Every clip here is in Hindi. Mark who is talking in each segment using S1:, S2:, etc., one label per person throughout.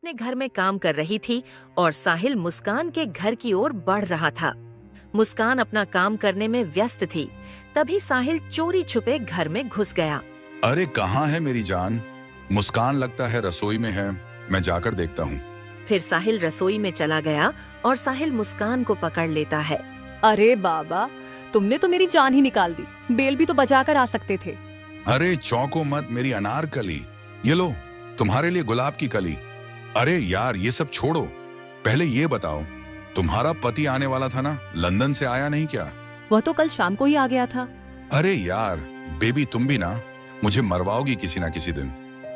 S1: अपने घर में काम कर रही थी और साहिल मुस्कान के घर की ओर बढ़ रहा था। मुस्कान अपना काम करने में व्यस्त थी। तभी साहिल चोरी छुपे घर में घुस गया।
S2: अरे कहाँ है मेरी जान? मुस्कान लगता है रसोई में है, मैं जाकर देखता हूँ।
S1: फिर साहिल रसोई में चला गया और साहिल मुस्कान को पकड़ लेता है।
S3: अरे बाबा, तुमने तो मेरी जान ही निकाल दी। बेल भी तो बजाकर आ सकते थे।
S2: अरे चौंको मत मेरी अनारकली, ये लो तुम्हारे लिए गुलाब की कली। अरे यार ये सब छोड़ो, पहले ये बताओ तुम्हारा पति आने वाला था ना, लंदन से आया नहीं क्या?
S3: वह तो कल शाम को ही आ गया था।
S2: अरे यार बेबी तुम भी ना मुझे मरवाओगी किसी ना किसी दिन।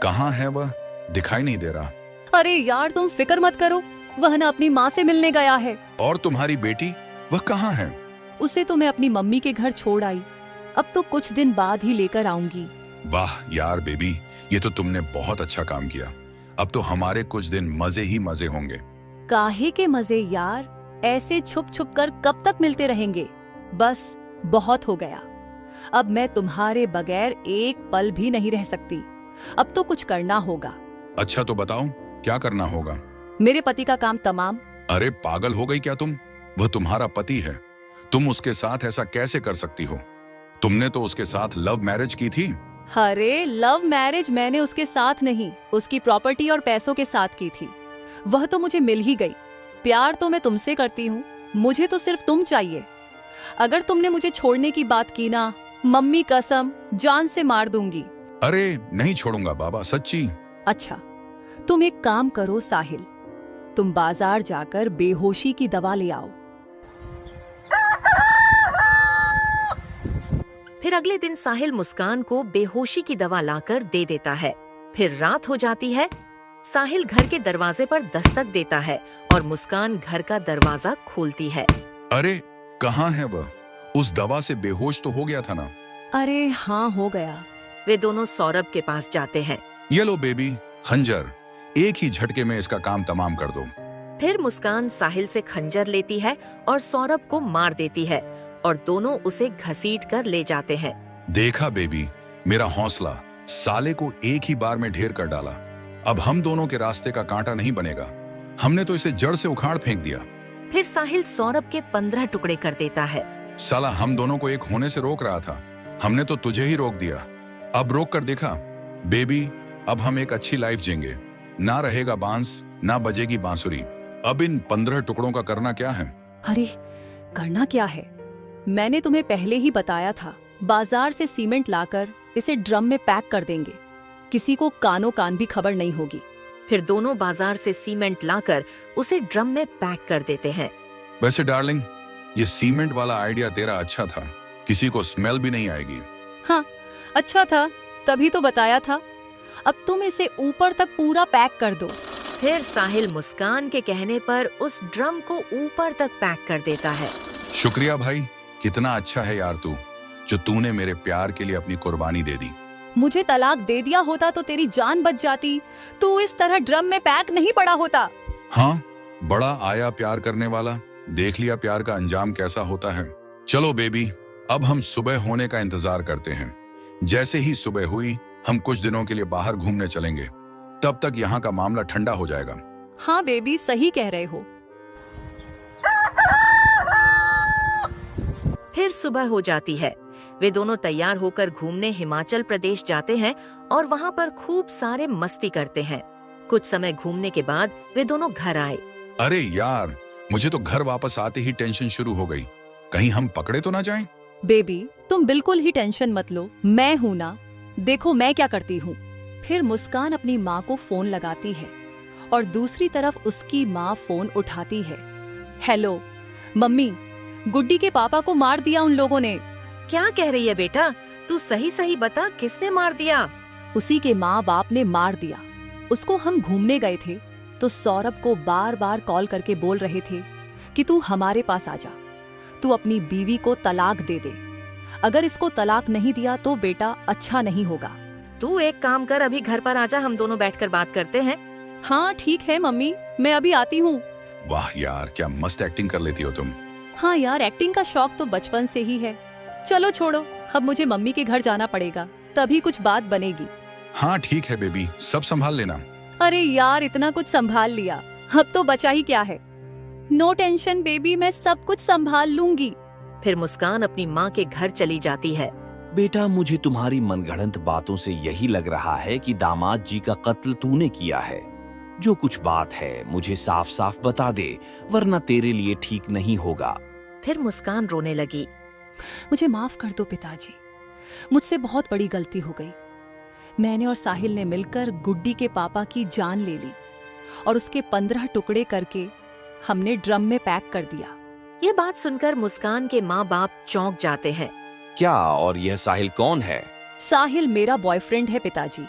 S2: कहाँ है वह? दिखाई नहीं दे रहा।
S3: अरे यार तुम फिक्र मत करो, वह ना अपनी माँ से मिलने गया है।
S2: और तुम्हारी बेटी वह कहाँ है?
S3: उसे तो मैं अपनी मम्मी के घर छोड़ आई। अब तो कुछ दिन बाद ही लेकर आऊंगी।
S2: वाह यार बेबी, ये तो तुमने बहुत अच्छा काम किया। अब तो हमारे कुछ दिन मजे ही मजे होंगे।
S3: काहे के मजे यार, ऐसे छुप छुप कर कब तक मिलते रहेंगे? बस बहुत हो गया। अब मैं तुम्हारे बगैर एक पल भी नहीं रह सकती। अब तो कुछ करना होगा।
S2: अच्छा तो बताओ क्या करना होगा?
S3: मेरे पति का काम तमाम।
S2: अरे पागल हो गई क्या तुम? वह तुम्हारा पति है, तुम उसके साथ ऐसा कैसे कर सकती हो? तुमने तो उसके साथ लव मैरिज की थी।
S3: अरे लव मैरिज मैंने उसके साथ नहीं, उसकी प्रॉपर्टी और पैसों के साथ की थी। वह तो मुझे मिल ही गई। प्यार तो मैं तुमसे करती हूँ, मुझे तो सिर्फ तुम चाहिए। अगर तुमने मुझे छोड़ने की बात की ना, मम्मी कसम जान से मार दूंगी।
S2: अरे नहीं छोड़ूंगा बाबा, सच्ची।
S3: अच्छा, तुम एक काम करो साहिल, तुम बाजार जाकर बेहोशी की दवा ले आओ।
S1: फिर अगले दिन साहिल मुस्कान को बेहोशी की दवा लाकर दे देता है। फिर रात हो जाती है। साहिल घर के दरवाजे पर दस्तक देता है और मुस्कान घर का दरवाजा खोलती है।
S2: अरे कहाँ है वह? उस दवा से बेहोश तो हो गया था ना?
S3: अरे हाँ हो गया।
S1: वे दोनों सौरभ के पास जाते हैं।
S2: ये लो बेबी खंजर, एक ही झटके में इसका काम तमाम कर दो।
S1: फिर मुस्कान साहिल से खंजर लेती है और सौरभ को मार देती है और दोनों उसे घसीट कर ले जाते हैं।
S2: देखा बेबी, मेरा हौसला साले को एक ही बार में ढेर कर डाला। अब हम दोनों के रास्ते का कांटा नहीं बनेगा। हमने तो इसे जड़ से उखाड़ फेंक दिया।
S1: फिर साहिल सौरभ के 15 टुकड़े कर देता है।
S2: साला हम दोनों को एक होने से रोक रहा था, हमने तो तुझे ही रोक दिया। अब रोक कर देखा बेबी, अब हम एक अच्छी लाइफ जिएंगे। ना रहेगा बांस, ना बजेगी बांसुरी। अब इन 15 टुकड़ों का करना क्या है?
S3: अरे करना क्या है? मैंने तुम्हें पहले ही बताया था, बाजार से सीमेंट लाकर इसे ड्रम में पैक कर देंगे। किसी को कानो कान भी खबर नहीं होगी।
S1: फिर दोनों बाजार से सीमेंट लाकर उसे ड्रम में पैक कर देते हैं।
S2: वैसे डार्लिंग, ये सीमेंट वाला आइडिया तेरा अच्छा था, किसी को स्मेल भी नहीं आएगी।
S3: हाँ अच्छा था, तभी तो बताया था। अब तुम इसे ऊपर तक पूरा पैक कर दो।
S1: फिर साहिल मुस्कान के कहने पर उस ड्रम को ऊपर तक पैक कर देता है।
S2: शुक्रिया भाई, कितना अच्छा है यार तू, जो तूने मेरे प्यार के लिए अपनी कुर्बानी दे दी।
S3: मुझे तलाक दे दिया होता तो तेरी जान बच जाती। तू इस तरह ड्रम में पैक नहीं पड़ा होता।
S2: हाँ, बड़ा आया प्यार करने वाला, देख लिया प्यार का अंजाम कैसा होता है। चलो बेबी, अब हम सुबह होने का इंतजार करते हैं। जैसे ही सुबह हुई हम कुछ दिनों के लिए बाहर घूमने चलेंगे, तब तक यहाँ का मामला ठंडा हो जाएगा।
S3: हाँ बेबी, सही कह रहे हो।
S1: फिर सुबह हो जाती है। वे दोनों तैयार होकर घूमने हिमाचल प्रदेश जाते हैं और वहाँ पर खूब सारे मस्ती करते हैं। कुछ समय घूमने के बाद वे दोनों घर आए।
S2: अरे यार, मुझे तो घर वापस आते ही टेंशन शुरू हो गई, कहीं हम पकड़े तो ना जाएं?
S3: बेबी तुम बिल्कुल ही टेंशन मत लो, मैं हूं ना। देखो मैं क्या करती हूँ। फिर मुस्कान अपनी माँ को फोन लगाती है और दूसरी तरफ उसकी माँ फोन उठाती है। हेलो मम्मी, गुड्डी के पापा को मार दिया उन लोगों ने।
S1: क्या कह रही है बेटा? तू सही सही बता, किसने मार दिया?
S3: उसी के माँ बाप ने मार दिया। उसको हम घूमने गए थे तो सौरभ को बार बार कॉल करके बोल रहे थे कि तू हमारे पास आ जा, तू अपनी बीवी को तलाक दे दे। अगर इसको तलाक नहीं दिया तो बेटा अच्छा नहीं होगा।
S1: तू एक काम कर, अभी घर पर आजा, हम दोनों बैठकर बात करते हैं।
S3: हाँ ठीक है मम्मी, मैं अभी आती हूँ।
S2: वाह यार, क्या मस्त एक्टिंग कर लेती हो तुम।
S3: हाँ यार, एक्टिंग का शौक तो बचपन से ही है। चलो छोड़ो, अब मुझे मम्मी के घर जाना पड़ेगा, तभी कुछ बात बनेगी।
S2: हाँ ठीक है बेबी, सब संभाल लेना।
S3: अरे यार, इतना कुछ संभाल लिया, अब तो बचा ही क्या है। नो टेंशन बेबी, मैं सब कुछ संभाल लूंगी।
S1: फिर मुस्कान अपनी माँ के घर चली जाती है।
S4: बेटा, मुझे तुम्हारी मनगढ़ंत बातों से यही लग रहा है कि दामाद जी का कत्ल तूने किया है। जो कुछ बात है मुझे साफ साफ बता दे, वरना तेरे लिए ठीक नहीं होगा।
S1: फिर मुस्कान रोने लगी।
S3: मुझे माफ कर दो पिताजी, मुझसे बहुत बड़ी गलती हो गई। मैंने और साहिल ने मिलकर गुड्डी के पापा की जान ले ली और उसके 15 टुकड़े करके हमने ड्रम में पैक कर दिया।
S1: ये बात सुनकर मुस्कान के माँ बाप चौंक जाते हैं।
S4: क्या? और यह साहिल कौन है?
S3: साहिल मेरा बॉयफ्रेंड है पिताजी,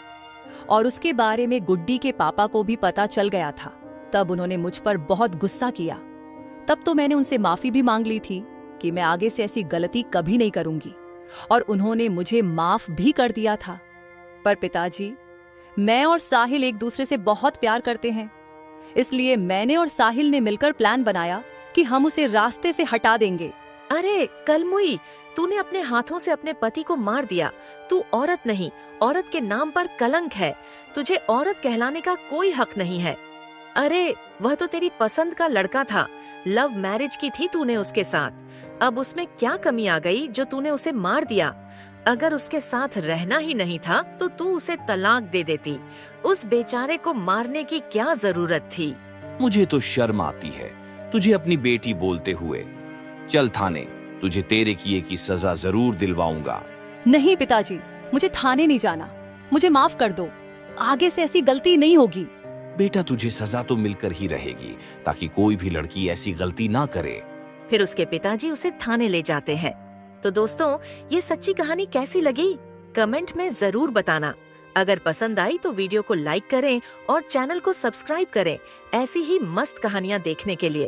S3: और उसके बारे में गुड्डी के पापा को भी पता चल गया था। तब उन्होंने मुझ पर बहुत गुस्सा किया। तब तो मैंने उनसे माफी भी मांग ली थी कि मैं आगे से ऐसी गलती कभी नहीं करूंगी, और उन्होंने मुझे माफ भी कर दिया था। पर पिताजी, मैं और साहिल एक दूसरे से बहुत प्यार करते हैं, इसलिए मैंने और साहिल ने मिलकर प्लान बनाया कि हम उसे रास्ते से हटा देंगे।
S1: अरे कलमुई, तूने अपने हाथों से अपने पति को मार दिया। तू औरत नहीं, औरत के नाम पर कलंक है। तुझे औरत कहलाने का कोई हक नहीं है। अरे वह तो तेरी पसंद का लड़का था, लव मैरिज की थी तूने उसके साथ। अब उसमें क्या कमी आ गई जो तूने उसे मार दिया? अगर उसके साथ रहना ही नहीं था तो तू उसे तलाक दे देती। उस बेचारे को मारने की क्या जरूरत थी?
S4: मुझे तो शर्म आती है तुझे अपनी बेटी बोलते हुए। चल थाने, तुझे तेरे किए की सजा जरूर दिलवाऊंगा।
S3: नहीं पिताजी, मुझे थाने नहीं जाना, मुझे माफ कर दो। आगे से ऐसी गलती नहीं होगी।
S4: बेटा, तुझे सजा तो मिलकर ही रहेगी, ताकि कोई भी लड़की ऐसी गलती ना करे।
S1: फिर उसके पिताजी उसे थाने ले जाते हैं। तो दोस्तों, ये सच्ची कहानी कैसी लगी कमेंट में जरूर बताना। अगर पसंद आई तो वीडियो को लाइक करें और चैनल को सब्सक्राइब करें ऐसी ही मस्त कहानियां देखने के लिए।